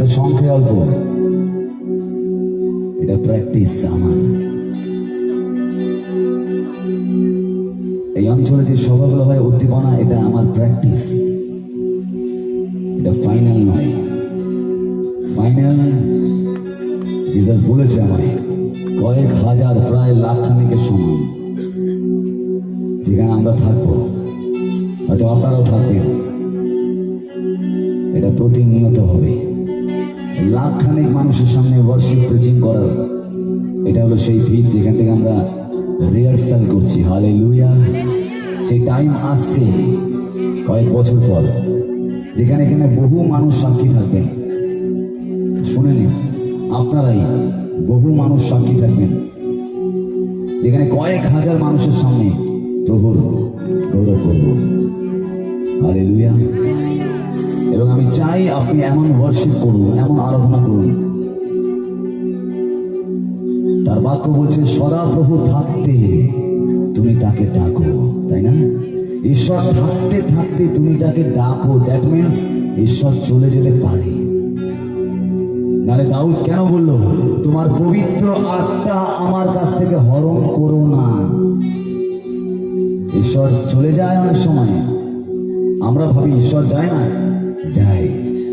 হয়তো সংখ্যায় অল্প, এটা প্র্যাকটিস আমার। এই অঞ্চলে যে সভাগুলো হয় উদ্দীপনা, এটা আমার প্র্যাকটিস, এটা ফাইনাল নয়। ফাইনাল জিসাস বলেছে আমায় কয়েক হাজার, প্রায় লাখ খানিকের সমান, যেখানে আমরা থাকবো, হয়তো আপনারাও থাকবেন। এটা প্রতিনিয়ত হবে, লাখ খানিক মানুষের সামনে ওয়ার্শিপ প্রিচিং করা। এটা হলো সেই ভিত যেখান থেকে আমরা রিহার্সাল করছি। হালেলুয়া। সেই টাইম আসছে কয়েক বছর পর, যেখানে এখানে বহু মানুষ সাক্ষী থাকবেন। শুনে নিন, আপনারাই বহু মানুষ সাক্ষী থাকবেন, যেখানে কয়েক হাজার মানুষের সামনে প্রভুর গৌরব করব। হালেলুয়া। এবং আমি চাই আপনি এমন ওয়ার্শিপ করুন, এমন আরাধনা করুন। তার বাক্য বলছে সদা প্রভু থাকতে তুমি তাকে ডাকো, তাই না? ঈশ্বর থাকতে থাকতে তুমি তাকে ডাকো, দ্যাট মিনস ঈশ্বর চলে যেতে পারে। নালে দাউদ কেন বলল তোমার পবিত্র আত্মা আমার কাছ থেকে হরণ করো না? ঈশ্বর চলে যায় অনেক সময়, আমরা ভাবি ঈশ্বর যায় না, যায়।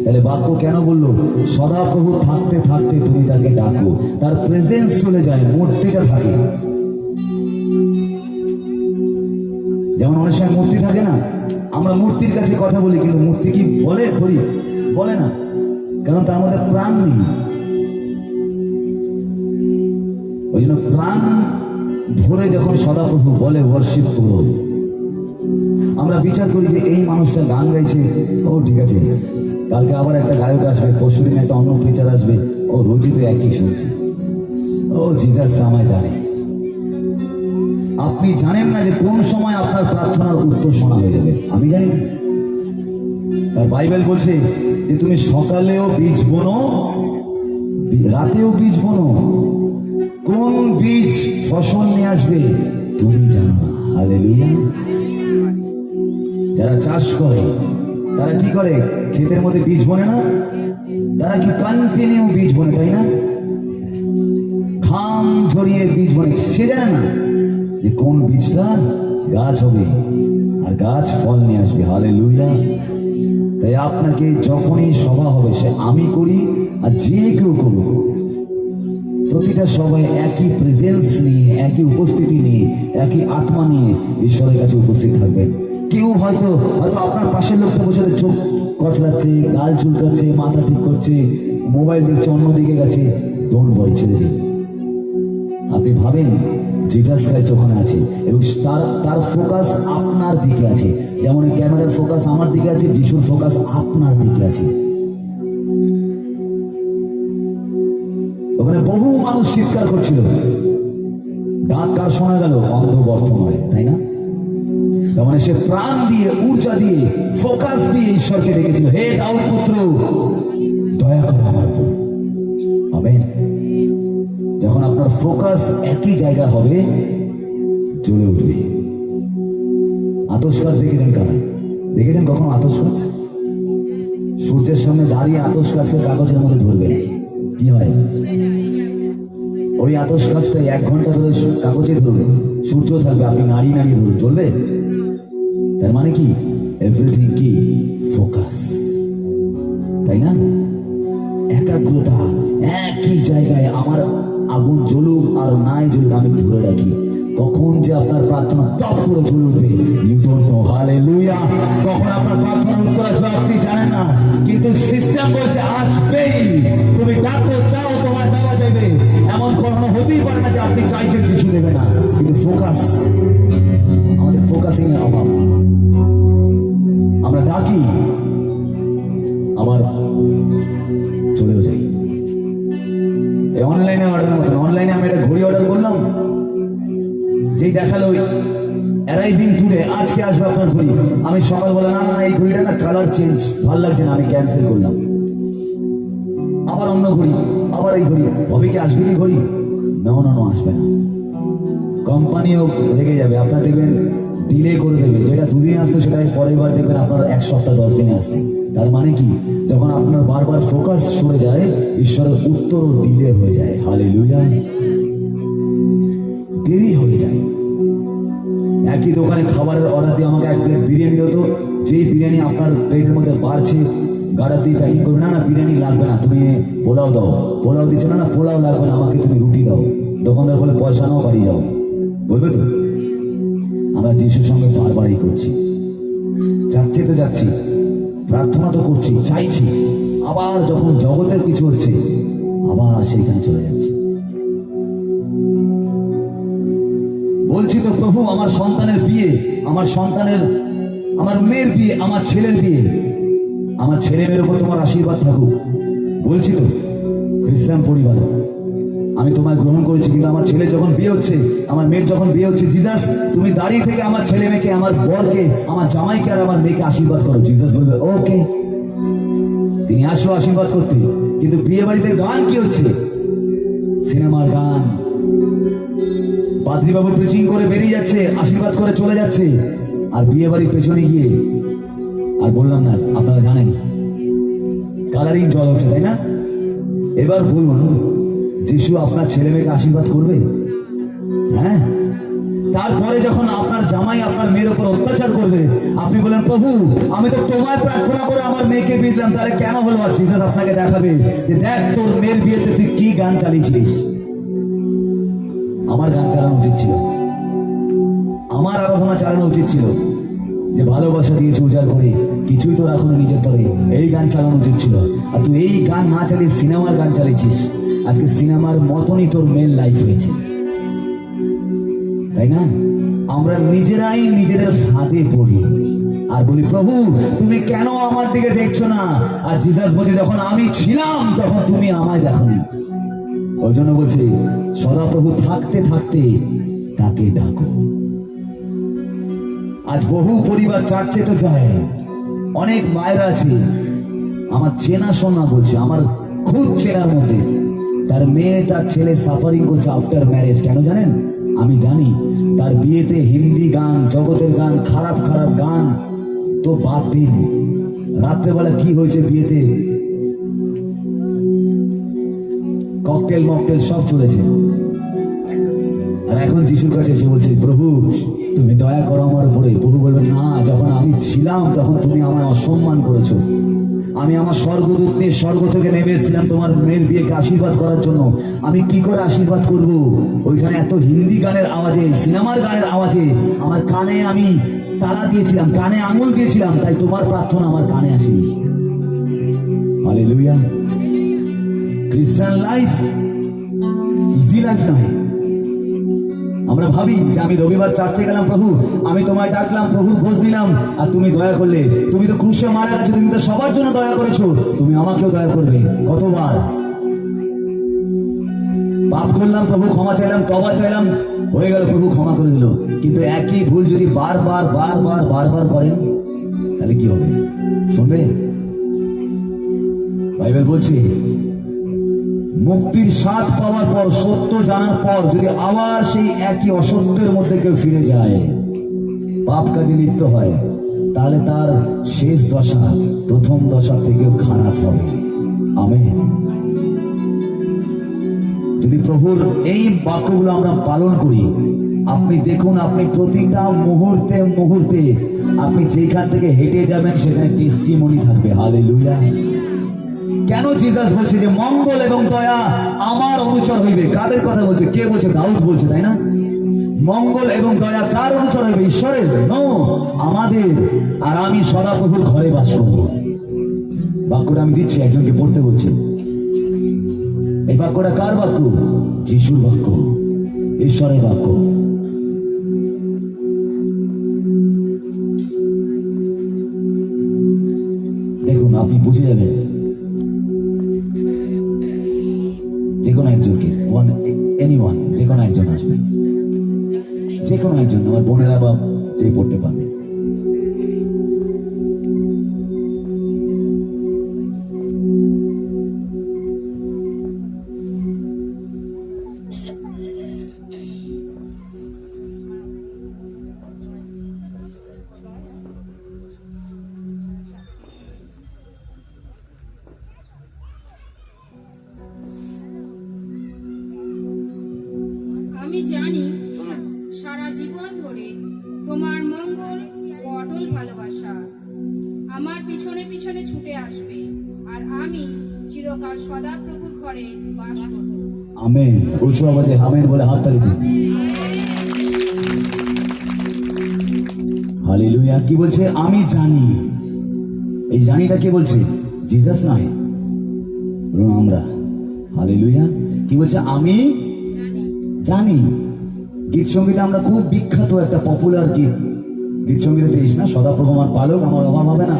তাহলে বাক্য কেন বললো সদা প্রভু থাকতে থাকতে তুমি তাকে ডাকো? তার প্রেজেন্স চলে যায়, মূর্তিটা থাকে। যেমন অনেক সময় মূর্তি থাকে না, আমরা মূর্তির কাছে কথা বলি, কিন্তু মূর্তি কি বলে? ধরি বলে না, কারণ তার মধ্যে প্রাণ নেই। ওই জন্য প্রাণ ভরে যখন সদাপ্রভু বলে ওয়ার্শিপ করো, আমরা বিচার করি যে এই মানুষটা গান গাইছে, ও ঠিক আছে, কালকে আবার একটা গায়ক আসবে, পরশুদিন একটা অন্য প্রিচার আসবে, ও রোজই তো একই শুনছি, ও জিসাস আমায় জানে। আপনি জানেন না যে কোন সময় আপনার প্রার্থনার উত্তর শোনা হয়ে যাবে। আমি জানি না। তার বাইবেল বলছে যে তুমি সকালেও বীজ বোনো, রাতেও বীজ বোনো, কোন বীজ ফসল নিয়ে আসবে তুমি জানো না। হালেলুয়া। যারা চাষ করে তারা কি করে? ক্ষেতের মধ্যে বীজ বোনে না? তারা কি কন্টিনিউ বীজ বোনে, তাই না? ঘাম ঝরিয়ে বীজ বোনে। সে জানে না যে কোন বীজটা গাছ হবে আর গাছ ফল নিয়ে আসবে। হালেলুয়া। তাই আপনাকে যখনই সভা হবে, সে আমি করি আর যে কেউ করুক, প্রতিটা সবাই একই প্রেজেন্স নিয়ে, একই উপস্থিতি নিয়ে, একই আত্মা নিয়ে ঈশ্বরের কাছে উপস্থিত থাকবেন। কেউ হয়তো আপনার পাশের লোকটা বসে চোখ কচলাচ্ছে, গাল চুলকাচ্ছে, মাথা ঠিক করছে, মোবাইল দেখছে, অন্যদিকে গেছে, ডোন্ট ওয়ারি, ছেড়ে দিন। আপনি ভাবেন জিসাস ক্রাইস্ট ওখানে আছে এবং তার ফোকাস আপনার দিকে আছে। যেমন ক্যামেরার ফোকাস আমার দিকে আছে, যিশুর ফোকাস আপনার দিকে আছে। ওখানে বহু মানুষ চিৎকার করছিল, ডাক কার শোনা গেল? অন্ধ বর্তমানে, তাই না? তার মানে সে প্রাণ দিয়ে, ঊর্জা দিয়ে, ফোকাস দিয়ে ঈশ্বরকে ডেকেছিল, হে দাউদ পুত্র দয়া করো আমার উপর। আমেন। যখন আপনার ফোকাস একই জায়গা হবে, জ্বলে উঠবে। আতশ গাছ দেখেছেন কারা? দেখেছেন কখনো আতশ গাছ? সূর্যের সামনে দাঁড়িয়ে আতশ গাছকে কাগজের মধ্যে ধরবে, কি হয়? ওই আতশ গাছটা 1 ঘন্টা ধরে কাগজে ধরবে, সূর্য থাকবে, আপনি নাড়িয়ে নাড়িয়ে ধরুন, জ্বলবে। তার মানে কি? এভরিথিং কি? ফোকাস, তাই না? একাগ্রতা, একই জায়গায়। আমার আগুন জ্বলুক আর নাই জ্বলুক, আমি ধরে রাখি। কখন যে আপনার প্রার্থনা টপ করে জ্বলে উঠবে, ইউ ডোন্ট নো। হালেলুয়া। কখন আপনার প্রার্থনার উত্তর আসবে আপনি জানেন না, কিন্তু সিস্টেম বলছে আসবেই। তুমি ডাকো, চাও, তোমার দেওয়া যাবে। এমন কখনো হতেই পারে না যে আপনি চাইছেন কিছু দেবে না, কিন্তু ফোকাস, আমাদের ফোকাসিং এর অভাব। আমরা ডাকি আবার চলেও যাই। অনলাইনে অর্ডারের মতন, অনলাইনে আমি একটা ঘড়ি অর্ডার করলাম, যেই দেখালো অ্যারাইভিং টুডে, আজকে আসবে আপনার ঘড়ি। আমি সকালবেলা না এই ঘড়িটা না কালার চেঞ্জ, ভালো লাগছে না, আমি ক্যান্সেল করলাম। আবার অন্য ঘড়ি, আবার এই ঘড়ি, হবে কি আসবে কি ঘড়ি? না, আসবে না। কোম্পানিও রেগে যাবে, আপনার দেখবেন ডিলে করে দেবে। যেটা 2 দিনে আসতো সেটা পরের বার দেখবেন আপনার 1 সপ্তাহ 10 দিনে আসছে। তার মানে কি, যখন আপনার বারবার ফোকাস সরে যায়, ঈশ্বরের উত্তরও ডিলে হয়ে যায়। হালেলুয়া, দেরি হয়ে যায়। একই দোকানে খাবারের অর্ডার দিয়ে আমাকে এক প্লেট বিরিয়ানি হতো, যেই বিরিয়ানি আপনার প্লেটের মধ্যে বাড়ছে, গাড়া দিয়ে প্যাকিং করবে, না না বিরিয়ানি লাগবে না, তুমি পোলাও দাও। পোলাও দিচ্ছে, না না পোলাও লাগবে না, আমাকে তুমি রুটি দাও। দোকানদার বলে পয়সা নাও, বাড়ি যাও, বলবে তো? আমরা যিশুর সঙ্গে বারবারই করছি, যাচ্ছি তো যাচ্ছি, প্রার্থনা তো করছি, চাইছি, আবার যখন জগতের কিছু হচ্ছে আবার সেইখানে চলে যাচ্ছি। বলছি তো প্রভু আমার সন্তানের বিয়ে, আমার মেয়ের বিয়ে, আমার ছেলের বিয়ে, আমার ছেলে মেয়ের উপর তোমার আশীর্বাদ থাকুক। বলছি তো খ্রিস্টান পরিবার, আমি তোমায় গ্রহণ করেছি, কিন্তু আমার ছেলে যখন বিয়ে হচ্ছে, আমার মেয়ের যখন বিয়ে হচ্ছে, জিজাস তুমি দাঁড়িয়ে থেকে আমার ছেলে মেয়েকে, আমার বরকে, আমার জামাইকে আর আমার মেয়েকে আশীর্বাদ করো। জিজাস বলবে ওকে। তিনি আসলো আশীর্বাদ করতে, কিন্তু বিয়ে বাড়িতে গান কি হচ্ছে? সিনেমার গান। পাদ্রী বাবু প্রিচিং করে বেরিয়ে যাচ্ছে, আশীর্বাদ করে চলে যাচ্ছে, আর বিয়ে বাড়ির পেছনে গিয়ে, আর বললাম না আপনারা জানেন, কালারিং জল হচ্ছে, তাই না? এবার বলুন, যিশু আপনার ছেলে মেয়েকে আশীর্বাদ করবে? হ্যাঁ। তারপরে যখন আপনার জামাই আপনার মেয়ের উপর অত্যাচার করবে, আপনি বলেন প্রভু আমি তো তোমায় প্রার্থনা করে আমার মেয়েকে বিয়ে দিলাম, তাহলে কেন হলো? আর জিসাস আপনাকে দেখাবে যে দেখ তোর মেয়ের বিয়েতে তুই কি গান চালিয়েছিলিস। আমার গান চালানো উচিত ছিল, আমার আরাধনা চালানো উচিত ছিল, যে ভালোবাসা দিয়েছে উজাড় করে, কিছুই তো রাখুন নিজের তরে, এই গান চালানো উচিত ছিল। আর তুই এই গান না চালিয়ে সিনেমার গান চালিয়েছিস। আজকে সিনেমার মতনই তোর মেল লাইফ হয়েছে, তাই না? আমরা নিজেরাই নিজেদের ফাঁদে পড়ি আর বলি প্রভু তুমি কেন আমার দিকে দেখছো না? আর জিসাস বলছে যখন আমি ছিলাম তখন তুমি আমায় দেখোনি। ওই জন্য বলছে সদাপ্রভু থাকতে থাকতে তাকে ডাকো। আজ বহু পরিবার চার্চে তো যায়, অনেক মায়েরা আছে, আমার চেনা শোনা বলছে, আমার খুব চেনার মধ্যে তার মেয়ে তার ছেলে সাফারিং করছে আফটার ম্যারেজ। কেন জানেন? আমি জানি তার বিয়েতে হিন্দি গান, জগতের গান, খারাপ খারাপ গান তো বাদ দিন, রাত্রেবেলা কি হয়েছে বিয়েতে, ককটেল মকটেল সব চলেছে। আর এখন যিশুর কাছে এসে বলছে প্রভু তুমি দয়া করো আমার উপরে। প্রভু বলবেন না, যখন আমি ছিলাম তখন তুমি আমায় অসম্মান করেছো। আমি আমার স্বর্গদূত নিয়ে স্বর্গ থেকে নেমে এসেছিলাম তোমার মেয়ের বিয়েকে আশীর্বাদ করার জন্য। আমি কি করে আশীর্বাদ করব? ওইখানে এত হিন্দি গানের আওয়াজে, সিনেমার গানের আওয়াজে আমার কানে আমি তালা দিয়েছিলাম, কানে আঙুল দিয়েছিলাম, তাই তোমার প্রার্থনা আমার কানে আসেনি। Hallelujah. Christian life easy life নয়। আমরা ভাবি যে আমি রবিবার চার্চে গেলাম, প্রভু আমি তোমায় ডাকলাম, প্রভু খোঁজ নিলাম, আর তুমি দয়া করলে। তুমি তো ক্রুশে মারা গেছো, তুমি তো সবার জন্য দয়া করেছো, তুমি আমাকেও দয়া করবে। কতবার পাপ করলাম, প্রভু ক্ষমা চাইলাম, তওবা চাইলাম, হয়ে গেল, প্রভু ক্ষমা করে দিল। কিন্তু একই ভুল যদি বারবার বারবার বারবার করেন তাহলে কি হবে? শুনবে? বাইবেল বলছে মুক্তির স্বাদ পাওয়ার পর, সত্য জানার পর যদি আবার সেই একই অসত্যের মধ্যে কেউ ফিরে যায়, পাপ কাজে লিপ্ত হয়, তাহলে তার শেষ দশা প্রথম দশা থেকেও খারাপ হবে। আমেন। যদি প্রভুর এই বাক্যগুলো আমরা পালন করি, আপনি দেখুন আপনি প্রতিটা মুহূর্তে মুহূর্তে আপনি যেখান থেকে হেঁটে যাবেন সেখানে টেস্টিমনি থাকবে। হালেলুয়া। কেন জিসাস বলছে যে মঙ্গল এবং দয়া আমার অনুচর হইবে? কাদের কথা বলছে? কে বলছে? দাউদ বলছে, তাই না? মঙ্গল এবং দয়া কার অনুচর হইবে? ঈশ্বরের, নো, আমাদের। আর আমি সদাপ্রভুর ঘরে বাস করব। বাক্যটা আমি দিচ্ছি, একজনকে পড়তে বলছি। এই বাক্যটা কার বাক্য? যিশুর বাক্য, ঈশ্বরের বাক্য। দেখুন আপনি বুঝে যাবেন। যে কোনো একজনকে, এনিওয়ান, যে কোনো একজন আসবে, যে কোনো একজন, আমার বোনেরা বা যে পড়তে পারবে। আমি চিরকাল সদা প্রভুর ঘরে বাস করব। আমেন। উচ্চ আওয়াজে আমেন বলে হাততালি দিন। হালেলুয়া। কি বলছে? আমি জানি। এই জানিটা কে বলছে? জিসাস নয়, বলুন আমরা। হালেলুয়া। কি বলছে? আমি জানি। গীত সঙ্গীতে আমরা খুব বিখ্যাত একটা পপুলার গীত সঙ্গীতে পেয়েছ না, সদাপ্রভু আমার পালক, আমার অভাব হবে না।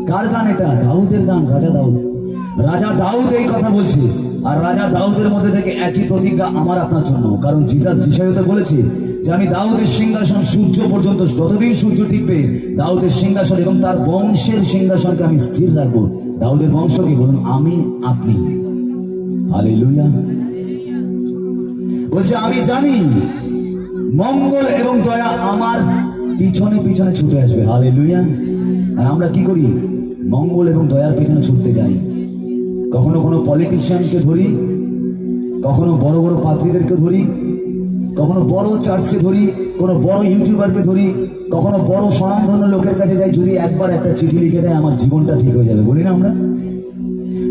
কার গান এটা? দাউদের গান, রাজা দাউদ। রাজা দাউদ এই কথা বলছে, আর রাজা দাউদের মধ্যে থেকে একই প্রতিজ্ঞা আমার আপনার জন্য। কারণ জিসাস যিশাইতে বলেছে যে আমি দাউদের সিংহাসন সূর্য পর্যন্ত, যতদিন সূর্য টিপবে, দাউদের সিংহাসন এবং তার বংশের সিংহাসনকে আমি স্থির রাখবো। দাউদের বংশকে বলুন আমি আপনি। হালেলুয়া। বলছে আমি জানি মঙ্গল এবং দয়া আমার পিছনে পিছনে ছুটে আসবে। হালেলুয়া। আর আমরা কি করি? মঙ্গল এবং দয়ার পিছনে ছুটতে যাই। কখনো কোনো পলিটিশিয়ানকে ধরি, কখনো বড় বড় পাত্রীদেরকে ধরি, কখনো বড় চার্চকে ধরি, কোনো বড় ইউটিউবারকে ধরি, কখনো বড় স্বনামধন্য লোকের কাছে যাই, যদি একবার একটা চিঠি লিখে দেয় আমার জীবনটা ঠিক হয়ে যাবে, বলি না আমরা?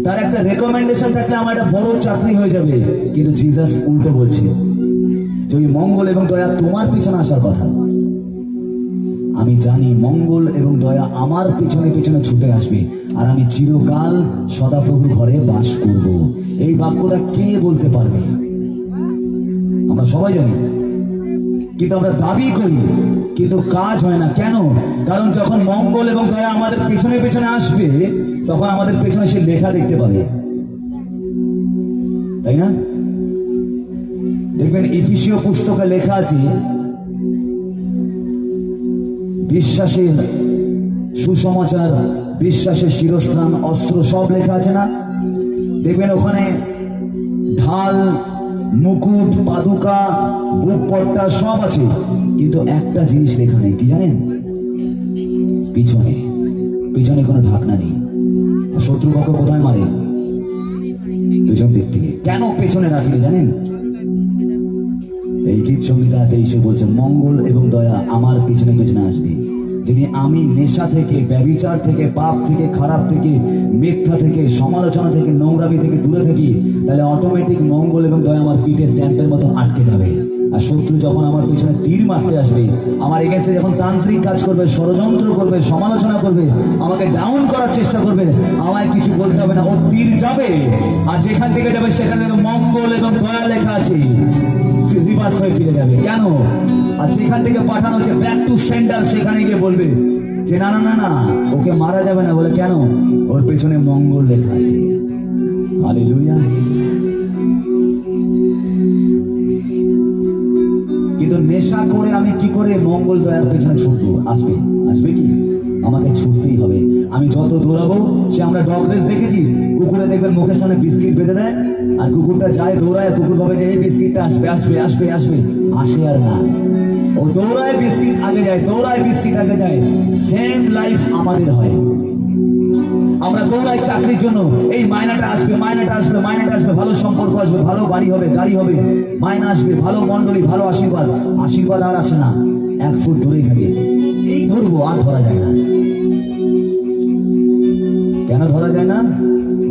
তার একটা রেকমেন্ডেশন থাকলে আমার একটা বড় চাকরি হয়ে যাবে। কিন্তু জিসাস উল্টো বলছে যে ওই মঙ্গল এবং দয়া তোমার পিছনে আসার কথা। আমি জানি মঙ্গল এবং দয়া আমার পিছনে পিছনে ছুটে আসবে, আর আমি চিরকাল সদাপ্রভুর ঘরে বাস করব। এই বাক্যটা কে বলতে পারবে? আমরা সবাই জানি, কিন্তু আমরা দাবি করি, কিন্তু কাজ হয় না। কেন? কারণ যখন মঙ্গল এবং দয়া আমাদের পেছনে পেছনে আসবে, তখন আমাদের পেছনে সে লেখা দেখতে পাবে, তাই না? দেখবেন ইফিসীয় পুস্তকে লেখা আছে বিশ্বাসের সুসমাচার, বিশ্বাসের শিরস্ত্রাণ, অস্ত্র সব লেখা আছে না? দেখবেন ওখানে ঢাল, মুকুট, পাদুকা, বুক পট্টা সব আছে, কিন্তু একটা জিনিস লেখা নেই। কি জানেন? পিছনে পিছনে কোনো ঢাকনা নেই। শত্রুপক্ষ কোথায় মারে? পেছন দিক থেকে। কেন পেছনে রাখলে জানেন? এই গীত সংহিতাতে এসে বলছে মঙ্গল এবং দয়া আমার পিছনে পিছনে আসবে। যদি আমি নেশা থেকে, ব্যভিচার থেকে, পাপ থেকে, খারাপ থেকে, মিথ্যা থেকে, সমালোচনা থেকে, নোংরামি থেকে দূরে থাকি, তাহলে অটোমেটিক মঙ্গল এবং দয়া আমার পিঠে স্ট্যাম্পের মতো আটকে যাবে। আর শত্রু যখন আমার পিছনে তীর মারতে আসবে, আমার এগেন্সে যখন তান্ত্রিক কাজ করবে, ষড়যন্ত্র করবে, সমালোচনা করবে, আমাকে ডাউন করার চেষ্টা করবে, আমায় কিছু বলতে হবে না, ও তীর যাবে, আর যেখান থেকে যাবে সেখানে মঙ্গল এবং দয়া লেখা আছে, রিভার্স হয়ে ফিরে যাবে। কেন? আর যেখান থেকে পাঠানো হচ্ছে ব্যাক টু সেন্টার, সেখানে গিয়ে বলবে যে না না না না, ওকে মারা যাবে না। বলে কেন? ওর পেছনে মঙ্গল লেখা আছে। হালেলুয়া। কিন্তু নেশা করে আমি কি করে মঙ্গল দয়ার পেছনে ছুটবো? আসবে আসবে কি? আমাকে ছুটতেই হবে। আমি যত দৌড়াবো, সে আমরা ডগ রেস দেখেছি, কুকুরে দেখবেন মুখের সামনে বিস্কিট বেঁধে দেয়, আর কুকুরটা যায় দৌড়ায়, কুকুর ভাবে যে এই বিস্কিটটা আসবে আসবে আসবে আসবে, আসে আর না, ও দৌড়ায় বিস্কিট আগে যায়, দৌড়ায় বিস্কিট আগে যায়। সেম লাইফ আমাদের হয়। আমরা দৌড়াই চাকরির জন্য, এই মাইনাটা আসবে, মাইনাটা আসবে, মাইনাটা আসবে, ভালো সম্পর্ক আসবে, ভালো বাড়ি হবে, গাড়ি হবে, মাইনা আসবে, ভালো মন্ডলী, ভালো আশীর্বাদ। আশীর্বাদ আর আসে না, 1 ফুট দূরেই থাকে। এই ধরবো, আর ধরা যায় না। কেন ধরা যায় না?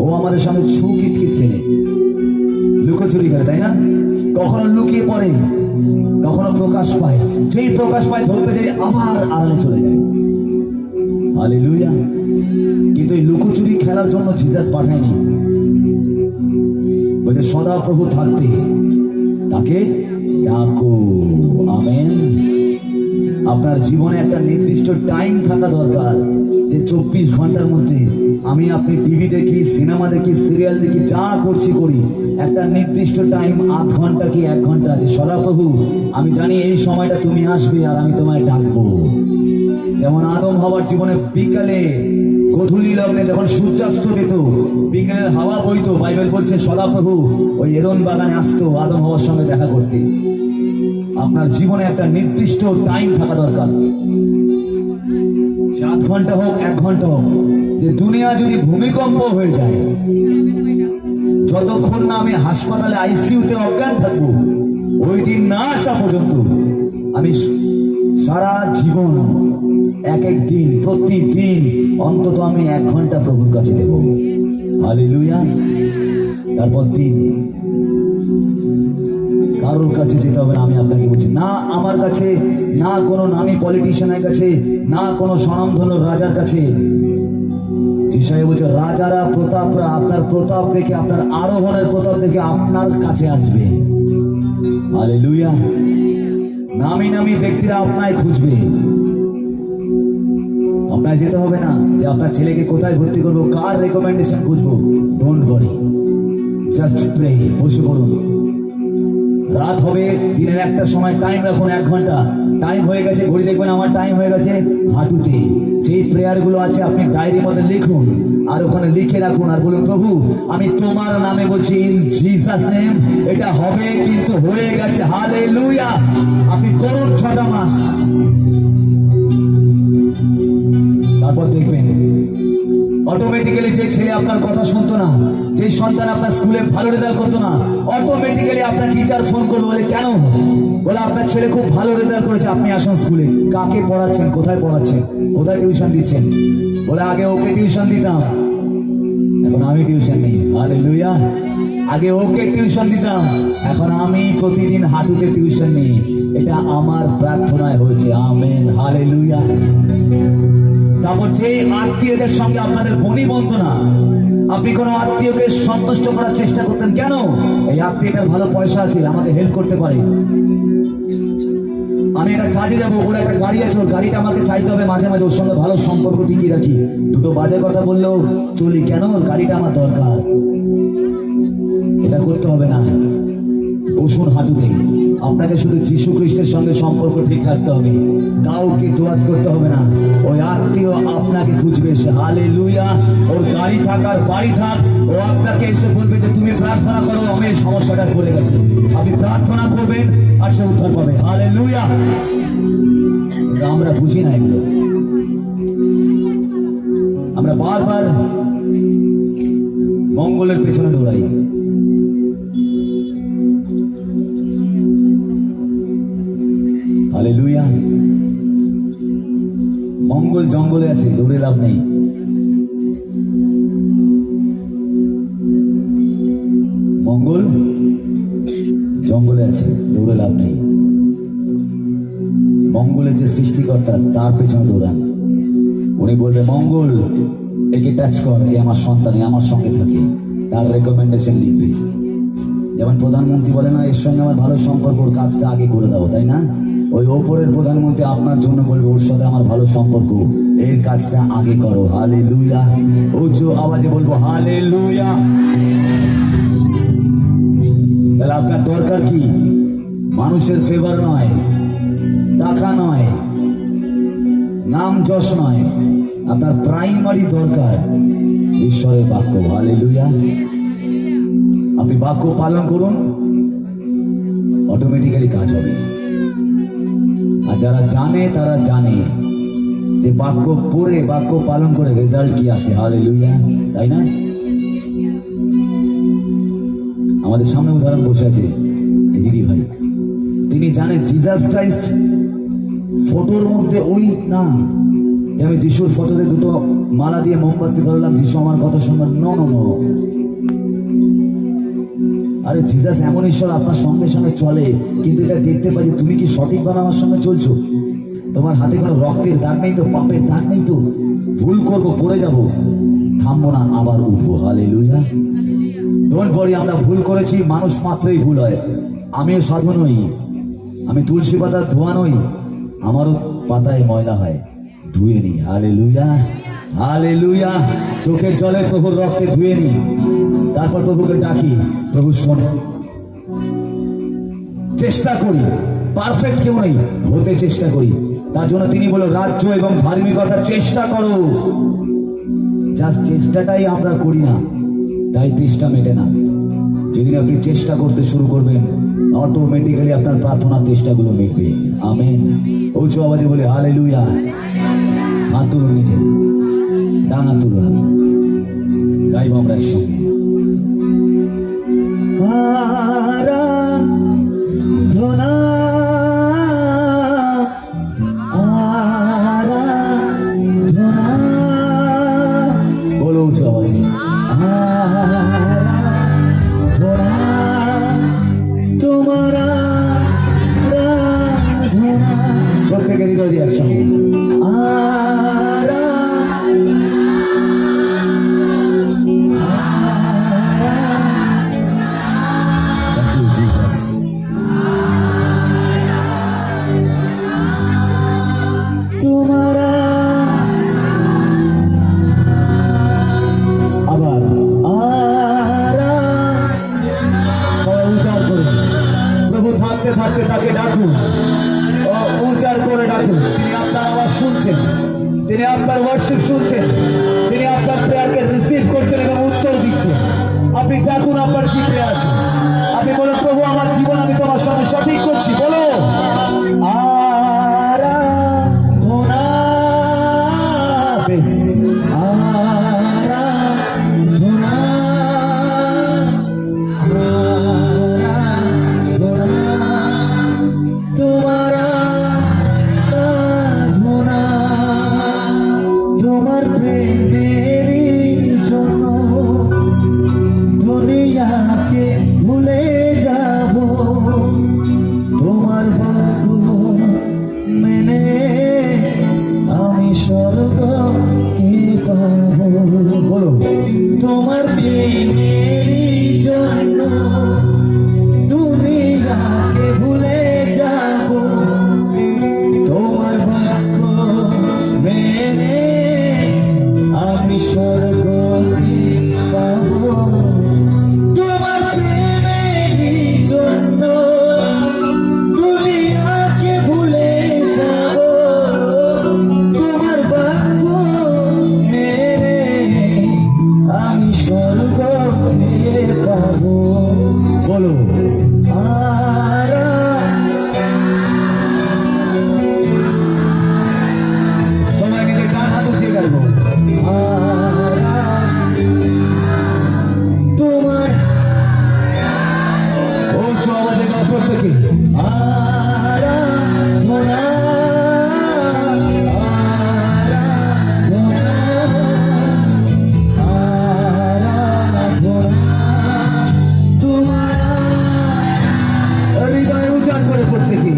ও আমাদের সঙ্গে ছু কিতকিত খেলে, লুকোচুরি খেলে, তাই না? কখনো লুকিয়ে পড়ে, কখনো প্রকাশ পায়। যেই প্রকাশ পায় ধরতে যাই, আবার আড়ালে চলে যায়। হালেলুয়া। কিন্তু এই লুকোচুরি খেলার জন্য জিসাস পাঠায়নি। বলে সদা প্রভু থাকতে তাকে ডাকো। আমেন। আপনার জীবনে একটা নির্দিষ্ট টাইম থাকা দরকার, যে 24 ঘন্টার মধ্যে আমি আপনি টিভি দেখি, সিনেমা দেখি, সিরিয়াল দেখি, যা করছি করি, একটা নির্দিষ্ট টাইম, 8 ঘন্টা কি 1 ঘন্টা আছে। সদাপ্রভু আমি জানি এই সময়টা তুমি আসবে আর আমি তোমায় ডাকবো। যেমন আদম হওয়ার জীবনে বিকালে, গধূলি লগ্নে যখন সূর্যাস্ত যেত, বিকেলের হাওয়া বইতো, বাইবেল বলছে সদাপ্রভু ওই এদন বাগানে আসতো আদম হওয়ার সঙ্গে দেখা করতে। আপনার জীবনে একটা নির্দিষ্ট টাইম থাকা দরকার, 7 ঘন্টা হোক 1 ঘন্টা হোক। যে দুনিয়া যদি ভূমিকম্প হয়ে যায়, যতক্ষণ না আমি হাসপাতালে আইসিইউতে অজ্ঞান থাকবো, ওই দিন না আসা পর্যন্ত আমি সারা জীবন এক এক দিন, প্রতিদিন অন্তত আমি 1 ঘন্টা প্রভুর কাছে দেব। হালেলুয়া। তারপর 3, কারোর কাছে যেতে হবে না। আমি আপনাকে বলছি, না আমার কাছে, না কোনো নামী পলিটিশিয়ানের কাছে, না কোনো স্বনামধন্য রাজার কাছে। যিশায়া বলছে রাজারা, প্রতাপরা আপনার প্রতাপ দেখে, আপনার আরোহণের প্রতাপ দেখে আপনার কাছে আসবে। হালেলুয়া। নামি নামি ব্যক্তিরা আপনায় খুঁজবে। আপনার যেতে হবে না যে আপনার ছেলেকে কোথায় ভর্তি করবো, কার রেকমেন্ডেশন খুঁজবো। Don't worry, just pray. বসে পড়ুন। রাত হবে, দিনের একটা সময় টাইম রাখুন, 1 ঘন্টা। টাইম হয়ে গেছে, ঘড়ি দেখবেন আমার টাইম হয়ে গেছে। হাঁটুতে যেই প্রেয়ার গুলো আছে আপনি ডায়েরির মধ্যে লিখুন, আর ওখানে লিখে রাখুন, আর বলুন প্রভু আমি তোমার নামে বলছি, ইন জিসাস নেম এটা হবে, কিন্তু হয়ে গেছে। হালেলুয়া। আপনি করুন 6টা মাস, তারপর দেখবেন অটোমেটিক্যালি যে ছেলে আপনার কথা শুনতো না, যে সন্তান আপনার স্কুলে ভালো রেজাল্ট করতো না, অটোমেটিক্যালি আপনার টিচার ফোন করবে, বলে কেন, বলে আপনার ছেলে খুব ভালো রেজাল্ট করেছে, আপনি আসুন স্কুলে। কাকে পড়াচ্ছেন, কোথায় পড়াচ্ছেন, কোথায় টিউশন দিচ্ছেন? বলে আগে ওকে টিউশন দিতাম, এখন আমি টিউশন নেই। হালেলুয়া। আগে ওকে টিউশন দিতাম, এখন আমি প্রতিদিন হাঁটুতে টিউশন নিই। এটা আমার প্রার্থনায় হয়েছে। আমেন। হালেলুয়া। তারপর যে আত্মীয়দের সঙ্গে আপনাদের বনিবন্ত না, আপনি কোনো আত্মীয়কে সন্তুষ্ট করার চেষ্টা করতেন, কেন, এই আত্মীয়টার ভালো পয়সা আছে, আমাকে হেল্প করতে পারে, আমি একটা কাজে যাবো, ওর একটা গাড়ি আছে, ওর গাড়িটা আমাকে চাইতে হবে মাঝে মাঝে, ওর সঙ্গে ভালো সম্পর্ক টিকিয়ে রাখি। দুটো বাজে কথা বললেও চলি, কেন, ওর গাড়িটা আমার দরকার। এটা করতে হবে না। বসুন হাঁটুতে। আপনাকে শুধু যীশু খ্রিস্টের সঙ্গে সম্পর্ক ঠিক রাখতে হবে, কাউকে তোয়াজ করতে হবে না। ওই আত্মীয় আপনাকে খুঁজবে এসে। হালেলুয়া। ওর গাড়ি থাক আর বাড়ি থাক, ও আপনাকে এসে বলবে যে তুমি প্রার্থনা করো, আমি এই সমস্যাটা পড়ে গেছে। আপনি প্রার্থনা করবেন আর সে উদ্ধার পাবে। হালেলুয়া। আমরা বুঝি না এগুলো, আমরা বারবার মঙ্গলের পেছনে দৌড়াই। হালেলুয়া। মঙ্গল জঙ্গলে আছে, দৌড়ে লাভ নেই। মঙ্গল জঙ্গলে আছে, দৌড়ে লাভ নেই। মঙ্গলের যে সৃষ্টিকর্তা তার পেছনে দৌড়ান। উনি বলবে মঙ্গল একে টাচ কর, এ আমার সন্তান, এ আমার সঙ্গে থাকে, তার রেকমেন্ডেশন লিখবে। যেমন প্রধানমন্ত্রী বলে না, এর সঙ্গে আমার ভালো সম্পর্ক, ওর কাজটা আগে করে দাও, তাই না? ওই ওপরের প্রধানমন্ত্রী আপনার জন্য বলবে ওর সাথে আমার ভালো সম্পর্ক, এর কাজটা আগে করো। হালেলুয়া। উচ্চ আওয়াজে বলবো হালেলুয়া। তাহলে আপনার দরকার কি? মানুষের ফেভার নয়, টাকা নয়, নাম যশ নয়, আপনার প্রাইমারি দরকার ঈশ্বরের বাক্য। হালেলুয়া। আপনি বাক্য পালন করুন, অটোমেটিক্যালি কাজ হবে। আর যারা জানে তারা জানে যে বাক্য পড়ে, বাক্য পালন করে রেজাল্ট কি আসে। হালেলুয়া। তাই না? আমাদের সামনে উদাহরণ বসে আছে দিদি ভাই, তিনি জানে জিসাস ক্রাইস্ট ফটোর মধ্যে ওই না, যে আমি যিশুর ফটোতে দুটো মালা দিয়ে মোমবাতি ধরলাম, যিশু আমার কথা শুনবেন। No no no. আরে জিসাস এমন ঈশ্বর আপনার সঙ্গে সঙ্গে চলে, কিন্তু এটা দেখতে পাই যে তুমি কি সঠিকভাবে আমার সঙ্গে চলছো। তোমার হাতে কোনো রক্তের দাগ নেই তো, পাপের দাগ নেই তো। ভুল করবো, পড়ে যাব, থামবো না, আবার উঠবো। হালেলুয়া। ডোন্ট ওয়ারি, আমরা ভুল করেছি, মানুষ মাত্রই ভুল হয়। আমিও সাধু নই, আমি তুলসী পাতার ধোয়া নই, আমারও পাতায় ময়লা হয়, ধুয়ে নি। হালেলুয়া। হালেলুয়া। চোখের জলে প্রভুর রক্তে ধুয়ে নি, তারপর প্রভুকে ডাকি, প্রভু শোনো। চেষ্টা করি, পারফেক্ট কেউ নেই, হতে চেষ্টা করি। তার জন্য তিনি বলো রাজ্য এবং ধার্মিকতার চেষ্টা করো। জাস্ট চেষ্টাটাই আমরা করি না, তাই তেষ্টা মেটে না। যেদিন আপনি চেষ্টা করতে শুরু করবেন, অটোমেটিক্যালি আপনার প্রার্থনার চেষ্টাগুলো মিটবে। আমেন। উচ্চ আওয়াজে বলে হালেলুয়া। হাত তুলুন, নিজে ডানা তুলুন, গাইব আমরা একসঙ্গে। আরাধনা আরাধনা, বলো উচ্চ আওয়াজে। বলো সবাই নিজের ডান হাত উঠিয়ে গাইবো তোমার উচ্চ আওয়াজে গাও প্রত্যেকে হৃদয় উচ্চার করে প্রত্যেকে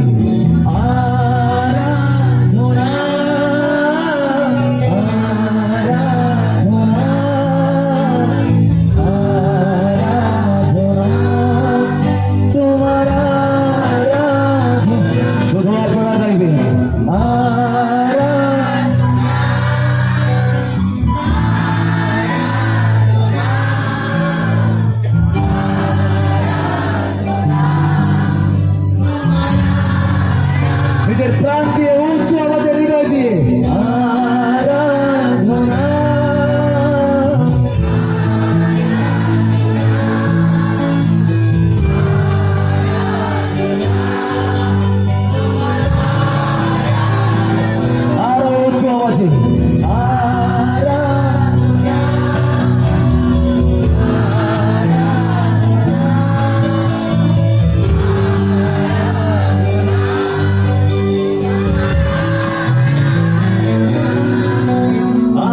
শুধু আপনারা গাইবেন নিজের প্রাণ দিয়ে উচ্চ আমাদের হৃদয় দিয়ে আরাধনা আরো উচ্চ আওয়াজে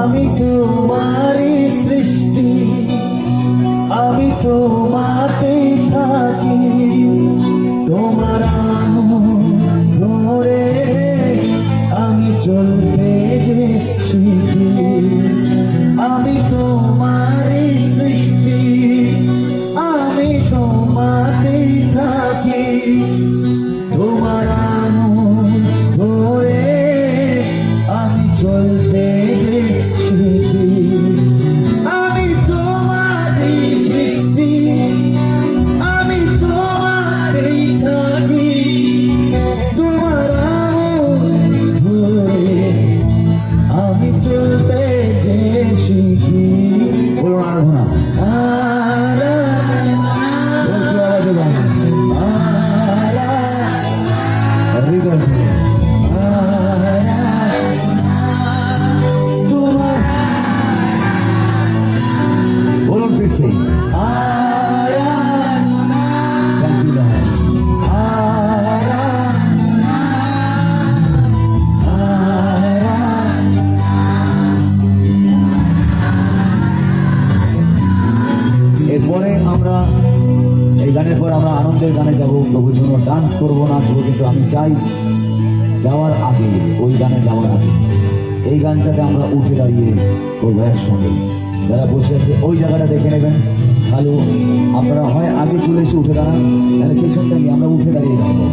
আমি তোমারই সৃষ্টি আমি তোমাতেই থাকি তোমার আঙুল ধরে আমি চলতে যে শিখি আমি তোমারই সৃষ্টি আমি তোমাতেই থাকি তোমার আঙুল ধরে আমি চলতে যে শিখি আমি তোমারই সৃষ্টি আমি তোমারই থাকি তোমার আঙুল ধরে আমি চলতে যে শিখি বলুন আরাধনা উচ্চ আওয়াজে গান হৃদয় দিয়ে তোমার বলুন फिर से आराधना थैंक यू लॉर्ड आराधना এরপরে আমরা এই গানের পর আমরা আনন্দের গানে যাব প্রভুর জন্য ডান্স করবো নাচবো কিন্তু আমি চাই যাওয়ার আগে ওই গানে যাওয়ার আগে এই গানটাতে আমরা উঠে দাঁড়িয়ে ওই ভাইয়ের সঙ্গে যারা বসে আছে ওই জায়গাটা দেখে নেবেন ভালো আপনারা হয় আগে চলে এসে উঠে দাঁড়ান তাহলে পেছনটা গিয়ে আমরা উঠে দাঁড়িয়ে যাবো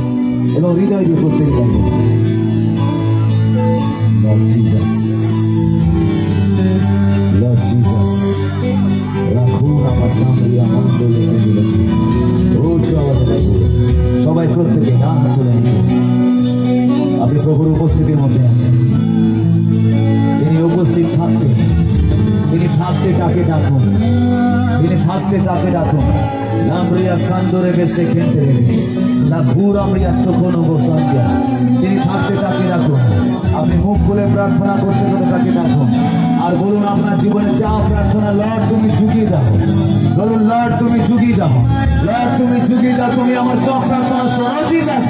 এবং হৃদয় দিয়ে প্রত্যেকে গাইব Lord Jesus Lord Jesus রাখুন আমার সামনে আনন্দ লেগে দিল উচ্চ আওয়াজে গাইব সবাই প্রত্যেকে ডান হাত তুলে নিন আপনি প্রভুর উপস্থিতির মধ্যে আছেন তিনি উপস্থিত থাকতে তিনি থাকতে তাকে ডাকুন তিনি থাকতে তাকে ডাকুন নামরিয়া সান্দরে বেসে খেলতে রেখে না ঘুর আমরিয়া সখনো বসন্তিয়া তিনি থাকতে তাকে ডাকুন আপনি মুখ খুলে প্রার্থনা করতে করতে তাকে ডাকুন আর বলুন আপনার জীবনে যা প্রার্থনা লর্ড তুমি ঝুঁকিয়ে দাও বলুন লর্ড তুমি ঝুঁকিয়ে দাও লর্ড তুমি ঝুঁকিয়ে দাও তুমি আমার সব প্রার্থনা শোনো জিসাস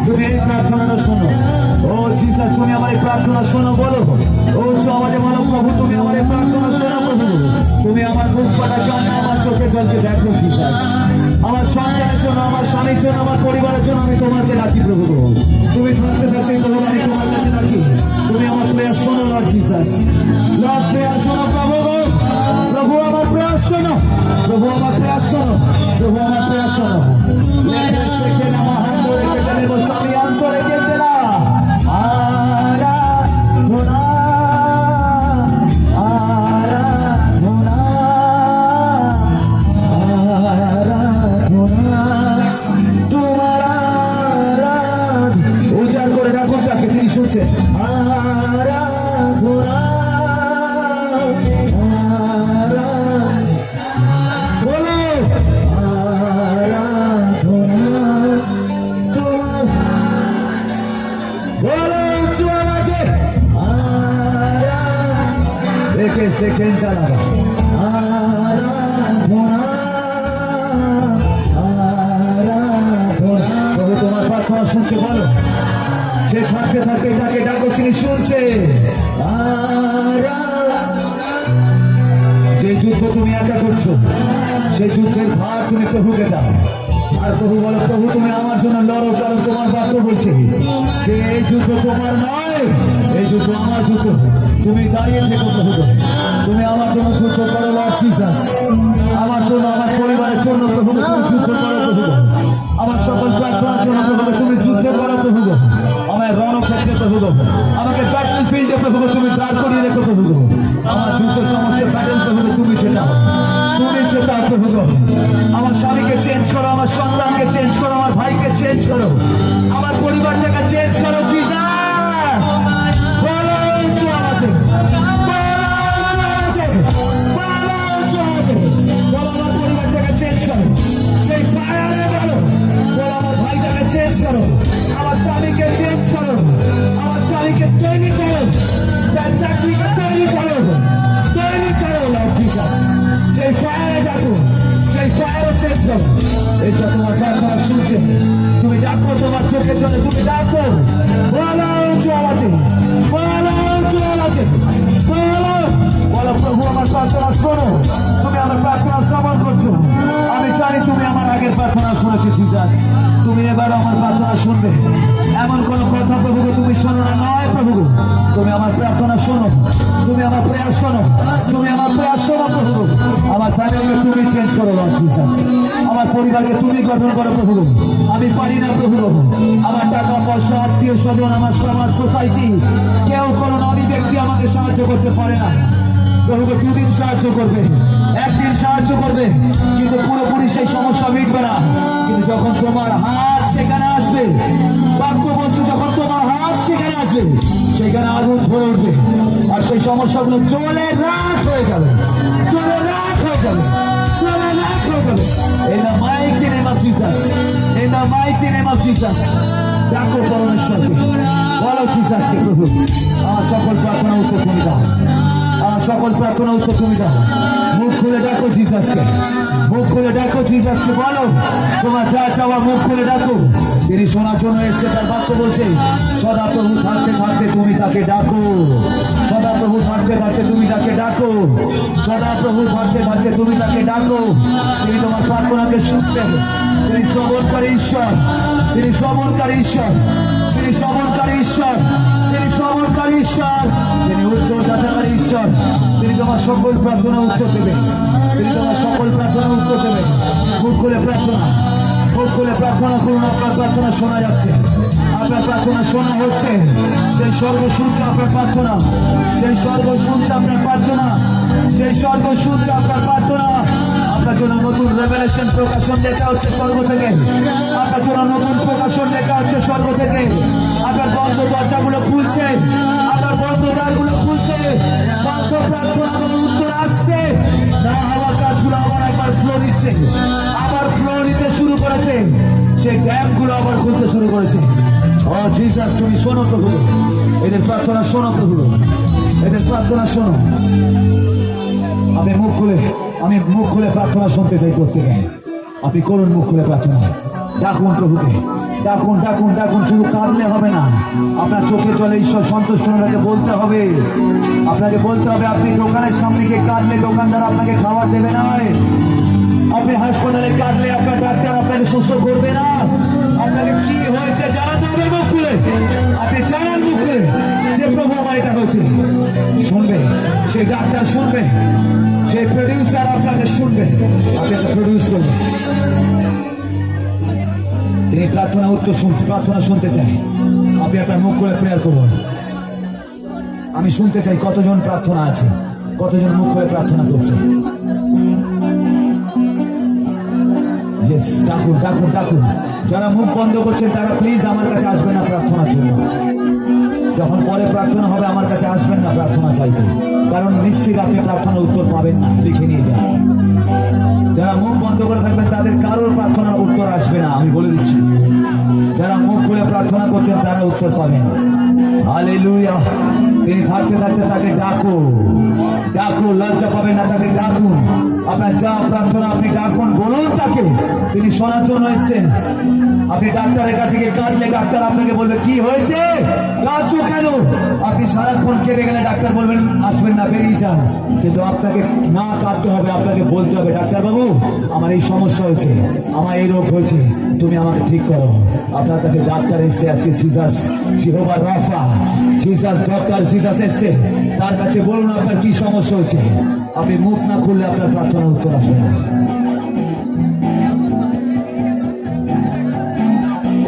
তুমি এই প্রার্থনাটা শোনো ও জিসাস তুমি আমার এই প্রার্থনা শোনো বলো ও আমাদের বলো প্রভু তুমি আমার এই প্রার্থনা শোনো প্রভু তুমি আমার বুক ফাটা কান্না আমার চোখে জলকে দেখো জিসাস আমার সন্তানের জন্য আমার স্বামীর জন্য আমার পরিবারের জন্য আমি তোমাকে ডাকি প্রভু তুমি থাকতে থাকতে প্রভু আমি তোমার কাছে ডাকি তুমি আমার প্রেয়ার শোনো লর্ড জিসাস লর্ড প্রেয়ার শোনো প্রভু প্রভু আমার প্রেয়ার শোনো প্রভু আমার প্রেয়ার শোনো প্রভু আমার প্রেয়ার শোনো আমি অন্তরে যেতে না আরাধনা আরাধনা আরাধনা তোমার উচ্চার করে ডাকুন তাকে তিনি শুনছেন আরাধনা বলো আরাধনা ঘন্টা লাগা আরাধনা আরাধনা। প্রভু তোমার প্রার্থনা শুনছে, বলো। সে থাকতে থাকতে তাকে ডাকো, তিনি শুনছে। যে যুদ্ধ তুমি একা করছো, সেই যুদ্ধের ভার তুমি প্রভুকে দাও। আর প্রভু বলো, প্রভু তুমি আমার জন্য লড়ো, কারণ তোমার বাক্য বলছে যে এই যুদ্ধ তোমার নয়, এই যুদ্ধ আমার যুদ্ধ। তুমি দাঁড়িয়ে থেকো প্রভু, তুমি আমার জন্য যুদ্ধ করো লর্ড জিসাস। আমার জন্য, আমার পরিবারের জন্য প্রভু তুমি যুদ্ধ করো প্রভু। আমার সকল প্রার্থনার জন্য প্রভু তুমি যুদ্ধ করো প্রভু। আমার রণক্ষেত্রে প্রভু, আমাকে ব্যাটল ফিল্ডে প্রভু তুমি দাঁড় করিয়ে রেখো প্রভু। আমার যুদ্ধ সমস্ত ব্যাটল প্রভু তুমি জেতাও, তুমি জেতাও প্রভু। আমার স্বামীকে চেঞ্জ করো, আমার সন্তানকে চেঞ্জ করো, আমার ভাইকে চেঞ্জ করো, আমার পরিবারটাকে চেঞ্জ করো জিসাস। বলো উঁচু আওয়াজে, বলো উঁচু আওয়াজে, বলো উঁচু আওয়াজে। বলো আমার পরিবারটাকে চেঞ্জ করো, সেই ফায়ারে বলো। বলো আমার ভাইটাকে চেঞ্জ করো, আমার স্বামীকে চেঞ্জ করো, আমার স্বামীকে তৈরি করো, তার চাকরিকে তৈরি করো, তৈরি করো লর্ড জিসাস। সেই ফায়ারে ডাকো, সেই ফায়ারে চেঞ্জ করো। এইসব তোমার প্রার্থনা শুনছে, তুমি ডাকো তোমার চোখে চলে, তুমি ডাকো। বলো উঁচু আওয়াজে, বলো উঁচু আওয়াজে, বলো। বলো প্রভু আমার প্রার্থনা শোনো, তুমি আমার প্রার্থনা শ্রবণ করছো। আমি জানি তুমি আমার আগের প্রার্থনা শুনেছো জিসাস, তুমি এবার আমার প্রার্থনা শুনবে। এমন কোন কথা প্রভু তুমি শোনো না, নয় প্রভু। তুমি আমার প্রার্থনা শোনো, তুমি আমার প্রয়াস শোনো, তুমি আমার প্রয়াস শোনো প্রভু। আমার ফ্যামিলিকে তুমি চেঞ্জ করো লর্ড জিসাস। আমার পরিবারকে তুমি গঠন করো প্রভু। আমি পারি না প্রভু, আমার টাকা পয়সা, আত্মীয় স্বজন, আমার সমাজ, সোসাইটি, কেউ কোনো নবী ব্যক্তি আমাকে সাহায্য করতে পারে না প্রভুকে। দুদিন সাহায্য করবে, একদিন সাহায্য করবে, কিন্তু পুরোপুরি সেই সমস্যা মিটবে না। কিন্তু যখন তোমার হাত সেখানে আসবে, বাক্য বলছে যখন তোমার হাত সেখানে আসবে, সেখানে আগুন ধরে উঠবে, আর সেই সমস্যাগুলো চলে রাখ হয়ে যাবে, চলে রাখ হয়ে যাবে, চলে রাখ হয়ে যাবে। In the mighty name of Jesus, in the mighty name of Jesus, ডাকো পরমেশ্বরকে, বলো জিসাসকে, প্রভু আমার সকল প্রার্থনা উত্তর তুমি দাও, আমার সকল প্রার্থনা উত্তর তুমি দাও। মুখ খুলে ডাকো জিসাসকে, মুখ খুলে ডাকো জিসাসকে। বলো তোমার যা চাওয়া মুখ খুলে ডাকো। তিনি শোনার জন্য এসছে, তার বাক্য বলছে সদা প্রভু থাকতে থাকতে তুমি তাকে ডাকো, সদা প্রভু থাকতে থাকতে তুমি তাকে ডাকো, সদা প্রভু থাকতে থাকতে তুমি তাকে ডাকো। তিনি তোমার প্রার্থনাকে শুনবেন। তিনি শ্রবণকারী ঈশ্বর, তিনি শ্রবণকারী ঈশ্বর, তিনি শ্রবণকারী ঈশ্বর, তিনি শ্রবণকারী ঈশ্বর, তিনি উত্তরদাতাকারী ঈশ্বর। তিনি তোমার সকল প্রার্থনা উত্তর দেবেন, তিনি তোমার সকল প্রার্থনা উত্তর দেবেন। মুখ খুলে প্রার্থনা, মুখ খুলে প্রার্থনা করুন। আপনার প্রার্থনা শোনা যাচ্ছে, আপনার প্রার্থনা শোনা হচ্ছে। সেই স্বর্গ শুনছে আপনার প্রার্থনা, সেই স্বর্গ শুনছে আপনার প্রার্থনা, সেই স্বর্গ শুনছে আপনার প্রার্থনা। আপনার জন্য নতুন রেভেলেশন প্রকাশন দেখা হচ্ছে স্বর্গ থেকে, আপনার জন্য নতুন প্রকাশন দেখা হচ্ছে স্বর্গ থেকে। আপনার বন্ধ দরজাগুলো খুলছে, আপনার বন্ধ দ্বারগুলো খুলছে, বন্ধ প্রার্থনাগুলো উত্তর আসছে। না হওয়া কাজগুলো আবার একবার ফ্লো নিচ্ছে, আবার ফ্লো নিতে শুরু করেছে, সেই ড্যামগুলো আবার খুলতে শুরু করেছে। ও জিসাস তুমি শোনো প্রভু, এদের প্রার্থনা শোনো প্রভু, এদের প্রার্থনা শোনো। আপনি মুখ খুলে, আমি মুখ খুলে প্রার্থনা শুনতে চাই প্রত্যেকে। আপনি করুন মুখ খুলে প্রার্থনা, ডাকুন প্রভুকে, ডাকুন ডাকুন ডাকুন। শুধু কাঁদলে হবে না, আপনার চোখে জলে ঈশ্বর সন্তুষ্ট ওনাকে বলতে হবে, আপনাকে বলতে হবে। আপনি দোকানের সামনে গিয়ে কাঁদলে দোকানদার আপনাকে খাবার দেবে না, আপনি হাসপাতালে কাঁদলে আপনার ডাক্তার আপনাকে সুস্থ করবে না। আপনাকে কি হয়েছে জানাতে হবে মুখ খুলে, আপনি জানান মুখ খুলে যে প্রভু আমার এটা হয়েছে। শুনবে সেই ডাক্তার, শুনবে সেই প্রডিউসার আপনাকে শুনবে, আপনাকে প্রডিউস করবে। তিনি প্রার্থনা উত্তর শুনতে, প্রার্থনা শুনতে চাই। আপনি আপনার মুখ খুলে প্রেয়ার করুন। আমি শুনতে চাই কতজন প্রার্থনা আছে, কতজন মুখ খুলে প্রার্থনা করছে। ডাকুন ডাকুন ডাকুন। যারা মুখ বন্ধ করছেন তারা প্লিজ আমার কাছে আসবেন না প্রার্থনার জন্য। যখন পরে প্রার্থনা হবে আমার কাছে আসবেন না প্রার্থনা চাইতে, কারণ নিশ্চিত আপনি প্রার্থনার উত্তর পাবেন না। লিখে নিয়ে যান। যারা মুখ বন্ধ করে থাকবেন তাদের কারোর প্রার্থনার উত্তর আসবে না, আমি বলে দিচ্ছি। যারা মুখ খুলে প্রার্থনা করছেন তারা উত্তর পাবেন। হালেলুয়া। তিনি থাকতে থাকতে তাকে ডাকো, ডাকুন, লজ্জা পাবেন না, তাকে ডাকুন। আপনার যা প্রার্থনা আপনি ডাকুন, বলুন তাকে, তিনি শোনার জন্য এসেছেন। আপনি ডাক্তারের কাছে গিয়ে কাঁদলে ডাক্তার আপনাকে বলবে কি হয়েছে, কাঁদছো কেন? আপনি সারাক্ষণ কেঁদে গেলে ডাক্তার বলবেন আসবেন না, বেরিয়ে যান। কিন্তু আপনাকে না কাঁদতে হবে, আপনাকে বলতে হবে ডাক্তার বাবু আমার এই সমস্যা হয়েছে, আমার এই রোগ হয়েছে, তুমি আমাকে ঠিক করো। আপনার কাছে ডাক্তার এসছে আজকে, জিসাস, জিহোবা রাফা, জিসাস, ডক্টর জিসাস এসছে। তার কাছে বলুন আপনার কি সমস্যা হয়েছে। আপনি মুখ না খুললে আপনার প্রার্থনার উত্তর আসবে না।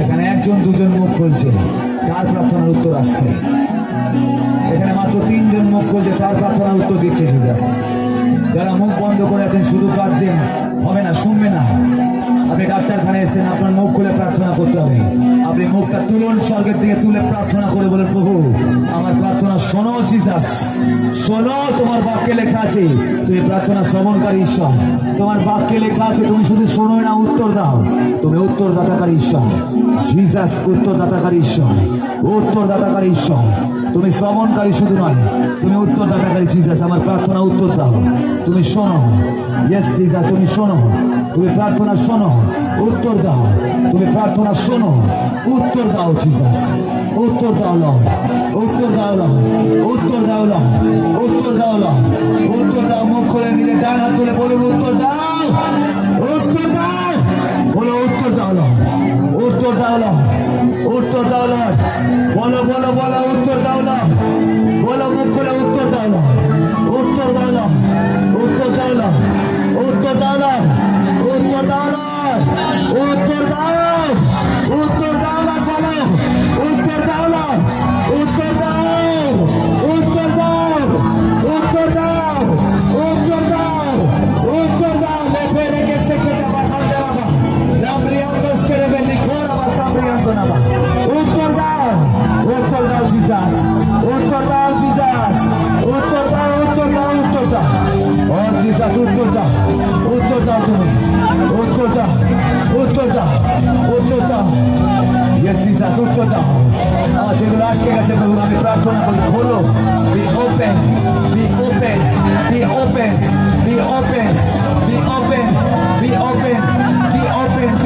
এখানে একজন দুজন মুখ খুলছে, তার প্রার্থনার উত্তর আসছে। এখানে মাত্র 3 জন মুখ খুলছে, তার প্রার্থনার উত্তর দিচ্ছে জিসাস। যারা মুখ বন্ধ করে আছেন শুধু কাঁদছেন, হবে না, শুনবে না। আপনি ডাক্তারখানায় এসেছেন, আপনার মুখ খুলে প্রার্থনা করতে হবে। আপনি মুখটা তুলুন, স্বর্গের দিকে তুলে প্রার্থনা করে বলেন প্রভু আমার প্রার্থনা শোনো জিসাস, শোনো। তোমার বাক্যে লেখা আছে তুমি প্রার্থনা শ্রবণকারী ঈশ্বর, তোমার বাক্যে লেখা আছে তুমি শুধু শোনো না, উত্তর দাও। তুমি উত্তরদাতাকারী ঈশ্বর জিসাস, উত্তরদাতাকারী ঈশ্বর, উত্তরদাতাকারী ঈশ্বর। তুমি শ্রবণকারী শুধু নয়, তুমি উত্তরদাতাকারী জিসাস। আমার প্রার্থনা উত্তর দাও, তুমি শোনো। ইয়েস জিসাস, তুমি শোনো, তুমি প্রার্থনা শোনো, উত্তর দাও। তুমি প্রার্থনা শোনো, উত্তর দাও জিসাস, উত্তর দাও লর্ড, উত্তর দাও লর্ড, উত্তর দাও লর্ড, উত্তর দাও লর্ড, উত্তর দাও। মুখ খুলে নিজের ডান হাত তুলে বলুন উত্তর দাও, উত্তর দাও, বলো উত্তর দাও লর্ড, উত্তর দাও লর্ড, উত্তর দাও লর্ড। বলো বলো বলো উত্তর দাও লর্ড, বলো মুখ খুলে উত্তর দাও লর্ড, উত্তর দাও লর্ড, উত্তর দাও লর্ড, উত্তর দাও লর্ড, উত্তর দাও লর্ড, উত্তর দাও, উত্তর দাও লর্ড, বলো উত্তর দাও লর্ড, উত্তর দাও, উত্তর দাও, উত্তর দাও, উত্তর দাও, উত্তর দাও। লেপে রেখে সেকে যাবা খালতে বাবা রামরিয়াঙ্গস করে বেলি ঘোরা বা সামরিয়াঙ্গ নাবা। উত্তর দাও, উত্তর দাও জিসাস, উত্তর দাও জিসাস, উত্তর দাও, উত্তর দাও, উত্তর দাও। ও জিসাস উত্তর দাও, উত্তর দাও, তুমি উত্তর দাও, উত্তর দাও, উত্তর দাও। ইয়েস জিসাস উত্তর দাও। আমার যেগুলো আটকে গেছে প্রভু আমি প্রার্থনা করি খোলো। Be open, be open, be open, be open.